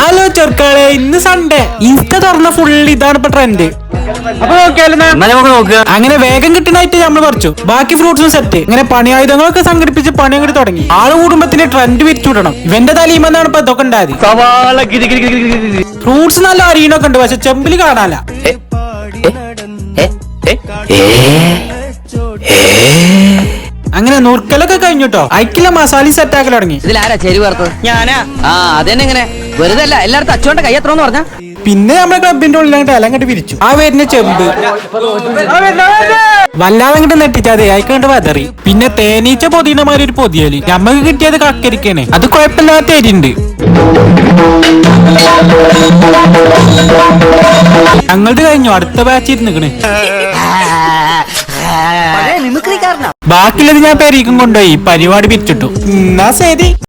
Hello ചെറുക്കാളെ, ഇന്ന് Sunday. Insta തുറന്ന full ഇതാണ് ഇപ്പൊ ട്രെൻഡ്. അപ്പൊ നോക്കിയാലോ, അങ്ങനെ വേഗം കിട്ടുന്നതായിട്ട് നമ്മൾ പറിച്ചു. ബാക്കി ഫ്രൂട്ട്സും സെറ്റ്. ഇങ്ങനെ പണിയായുധങ്ങളൊക്കെ സംഘടിപ്പിച്ച് പണി അങ്ങോട്ട് തുടങ്ങി. ആള് കുടുംബത്തിന് ട്രെൻഡ് വിരിച്ചുവിടണം. ഇവന്റെ തലീമെന്നാണ് ഇപ്പൊ ഇതൊക്കെ ഉണ്ടായത്. ഫ്രൂട്ട്സ് നല്ല അരിയണൊക്കെ ഉണ്ട്, പക്ഷെ ചെമ്പില് കാണാല. അങ്ങനെ നുറുക്കലൊക്കെ കഴിഞ്ഞിട്ടോ. അയക്കില്ല മസാല സെറ്റ് ആക്കൽ തുടങ്ങി. ഇതിലാരാ ചെരി വറുത്തത്? ഞാനാ. ആ അതെന്നെങ്ങനെ വെറുതെ അല്ല, എല്ലായിടത്തും അച്ചോണ്ട കൈ എത്രന്ന് പറഞ്ഞ. പിന്നെ നമ്മുടെ ക്ലബിന്റെ ഉള്ളിൽ എലങ്ങട്ട് പിരിച്ചു. ആ വരുന്ന ചെമ്പ് വല്ലാതെ അങ്ങോട്ട് നെട്ടിച്ചാതെ അയക്കണ്ട് വതറി. പിന്നെ തേനീച്ച പൊതിയണമാതിരി ഒരു പൊതിയല്. നമ്മക്ക് കിട്ടിയത് കക്കരിക്കാണ്. അത് കുഴപ്പമില്ലാത്ത എരിണ്ട്. ഞങ്ങളത് കഴിഞ്ഞു, അടുത്ത ബാച്ച് ഇരുന്നിക്കണ്. ബാക്കിയുള്ളത് ഞാൻ പെരീക്കും കൊണ്ടുപോയി പരിപാടി പിരിച്ചിട്ടു. എന്നാ ശരി.